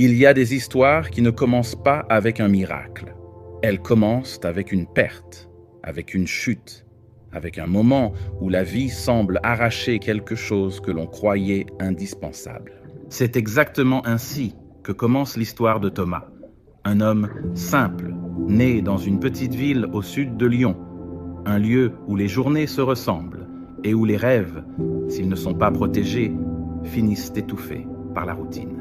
Il y a des histoires qui ne commencent pas avec un miracle. Elles commencent avec une perte, avec une chute, avec un moment où la vie semble arracher quelque chose que l'on croyait indispensable. C'est exactement ainsi que commence l'histoire de Thomas, un homme simple, né dans une petite ville au sud de Lyon, un lieu où les journées se ressemblent et où les rêves, s'ils ne sont pas protégés, finissent étouffés par la routine.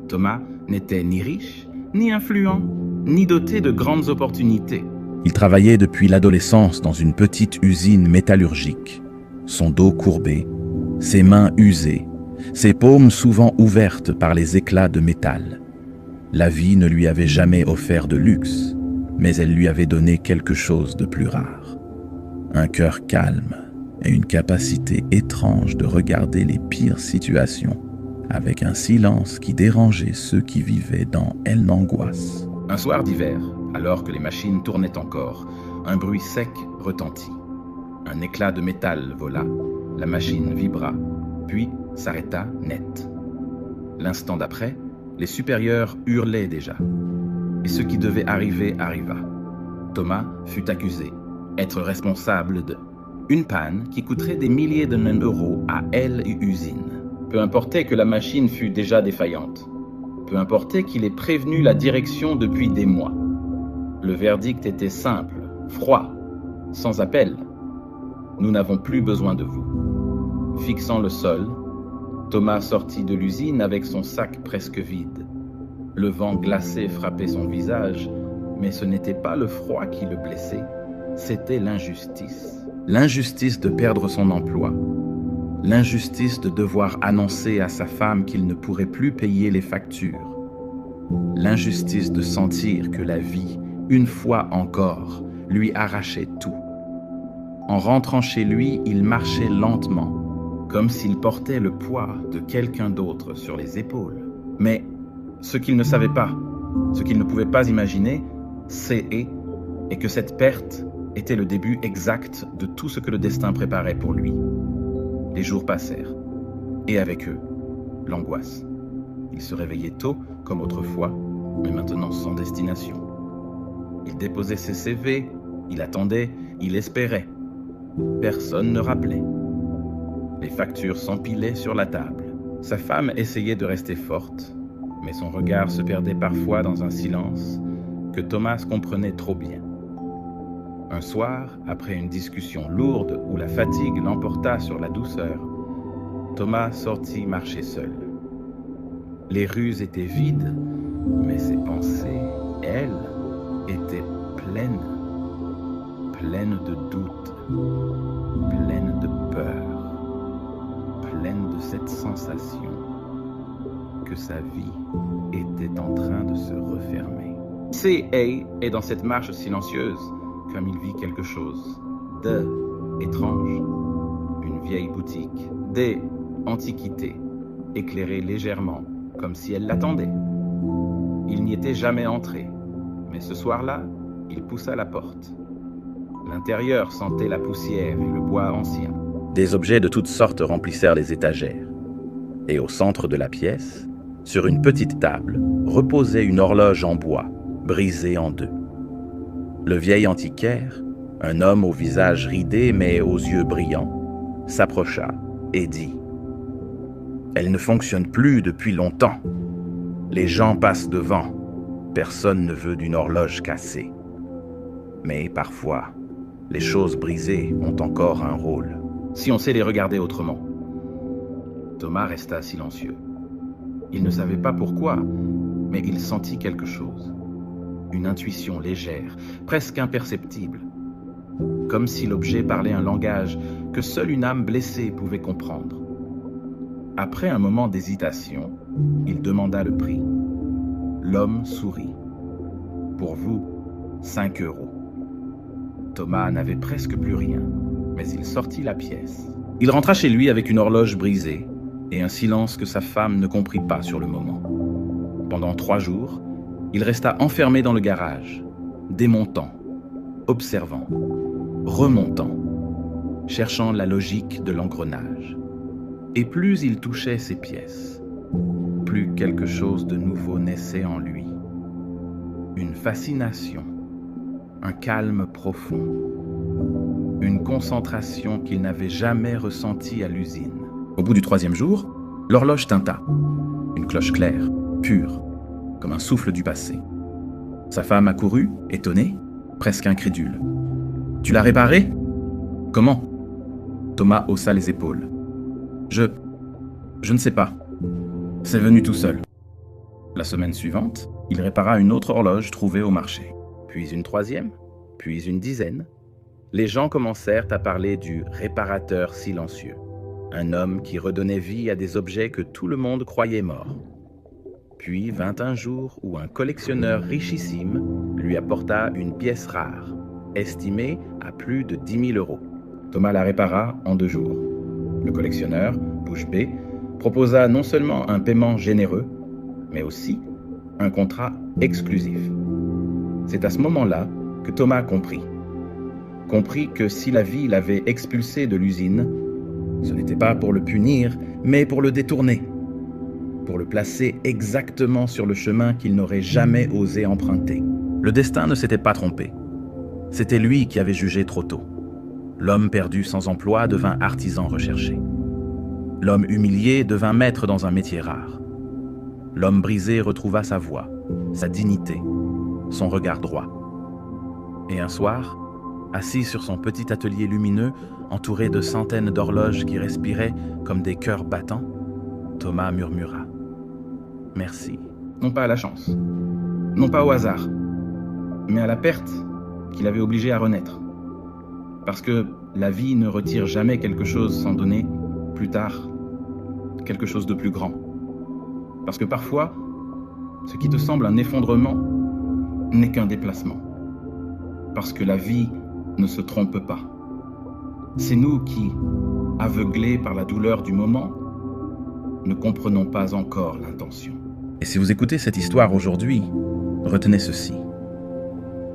Thomas n'était ni riche, ni influent, ni doté de grandes opportunités. Il travaillait depuis l'adolescence dans une petite usine métallurgique. Son dos courbé, ses mains usées, ses paumes souvent ouvertes par les éclats de métal. La vie ne lui avait jamais offert de luxe, mais elle lui avait donné quelque chose de plus rare. Un cœur calme et une capacité étrange de regarder les pires situations avec un silence qui dérangeait ceux qui vivaient dans elle angoisse. Un soir d'hiver, alors que les machines tournaient encore, un bruit sec retentit. Un éclat de métal vola, la machine vibra, puis s'arrêta net. L'instant d'après, les supérieurs hurlaient déjà. Et ce qui devait arriver arriva. Thomas fut accusé, être responsable d'une panne qui coûterait des milliers d'euros à elle et usine. Peu importait que la machine fût déjà défaillante. Peu importait qu'il ait prévenu la direction depuis des mois. Le verdict était simple, froid, sans appel. Nous n'avons plus besoin de vous. Fixant le sol, Thomas sortit de l'usine avec son sac presque vide. Le vent glacé frappait son visage, mais ce n'était pas le froid qui le blessait, c'était l'injustice. L'injustice de perdre son emploi. L'injustice de devoir annoncer à sa femme qu'il ne pourrait plus payer les factures. L'injustice de sentir que la vie, une fois encore, lui arrachait tout. En rentrant chez lui, il marchait lentement, comme s'il portait le poids de quelqu'un d'autre sur les épaules. Mais ce qu'il ne savait pas, ce qu'il ne pouvait pas imaginer, et que cette perte était le début exact de tout ce que le destin préparait pour lui. Les jours passèrent, et avec eux, l'angoisse. Il se réveillait tôt, comme autrefois, mais maintenant sans destination. Il déposait ses CV, il attendait, il espérait. Personne ne rappelait. Les factures s'empilaient sur la table. Sa femme essayait de rester forte, mais son regard se perdait parfois dans un silence que Thomas comprenait trop bien. Un soir, après une discussion lourde où la fatigue l'emporta sur la douceur, Thomas sortit marcher seul. Les rues étaient vides, mais ses pensées, elles, étaient pleines de doutes, pleines de peur, pleines de cette sensation que sa vie était en train de se refermer. C.A. est dans cette marche silencieuse, comme il vit quelque chose de étrange, une vieille boutique, des antiquités, éclairée légèrement, comme si elle l'attendait. Il n'y était jamais entré, mais ce soir-là, il poussa la porte. L'intérieur sentait la poussière et le bois ancien. Des objets de toutes sortes remplissèrent les étagères. Et au centre de la pièce, sur une petite table, reposait une horloge en bois, brisée en deux. Le vieil antiquaire, un homme au visage ridé mais aux yeux brillants, s'approcha et dit « Elle ne fonctionne plus depuis longtemps. Les gens passent devant. Personne ne veut d'une horloge cassée. Mais parfois, les choses brisées ont encore un rôle, si on sait les regarder autrement. » Thomas resta silencieux. Il ne savait pas pourquoi, mais il sentit quelque chose. Une intuition légère, presque imperceptible. Comme si l'objet parlait un langage que seule une âme blessée pouvait comprendre. Après un moment d'hésitation, il demanda le prix. L'homme sourit. « Pour vous, 5 €. » Thomas n'avait presque plus rien, mais il sortit la pièce. Il rentra chez lui avec une horloge brisée et un silence que sa femme ne comprit pas sur le moment. Pendant 3 jours, il resta enfermé dans le garage, démontant, observant, remontant, cherchant la logique de l'engrenage. Et plus il touchait ces pièces, plus quelque chose de nouveau naissait en lui. Une fascination, un calme profond, une concentration qu'il n'avait jamais ressentie à l'usine. Au bout du 3e jour, l'horloge tinta. Une cloche claire, pure, comme un souffle du passé. Sa femme accourut, étonnée, presque incrédule. « Tu l'as réparé ? Comment ?» Thomas haussa les épaules. Je ne sais pas. C'est venu tout seul. » La semaine suivante, il répara une autre horloge trouvée au marché. Puis une 3e, puis une 10aine. Les gens commencèrent à parler du réparateur silencieux, un homme qui redonnait vie à des objets que tout le monde croyait morts. Puis vint un jour où un collectionneur richissime lui apporta une pièce rare, estimée à plus de 10 000 €. Thomas la répara en 2 jours. Le collectionneur, bouche bée, proposa non seulement un paiement généreux, mais aussi un contrat exclusif. C'est à ce moment-là que Thomas comprit que si la vie l'avait expulsé de l'usine, ce n'était pas pour le punir, mais pour le détourner, pour le placer exactement sur le chemin qu'il n'aurait jamais osé emprunter. Le destin ne s'était pas trompé. C'était lui qui avait jugé trop tôt. L'homme perdu sans emploi devint artisan recherché. L'homme humilié devint maître dans un métier rare. L'homme brisé retrouva sa voix, sa dignité, son regard droit. Et un soir, assis sur son petit atelier lumineux, entouré de centaines d'horloges qui respiraient comme des cœurs battants, Thomas murmura « Merci. » Non pas à la chance, non pas au hasard, mais à la perte qui l'avait obligé à renaître. Parce que la vie ne retire jamais quelque chose sans donner, plus tard, quelque chose de plus grand. Parce que parfois, ce qui te semble un effondrement n'est qu'un déplacement. Parce que la vie ne se trompe pas. C'est nous qui, aveuglés par la douleur du moment, ne comprenons pas encore l'intention. Et si vous écoutez cette histoire aujourd'hui, retenez ceci.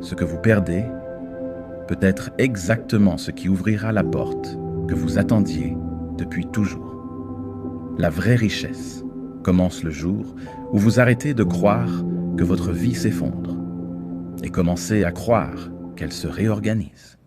Ce que vous perdez peut être exactement ce qui ouvrira la porte que vous attendiez depuis toujours. La vraie richesse commence le jour où vous arrêtez de croire que votre vie s'effondre et commencez à croire qu'elle se réorganise.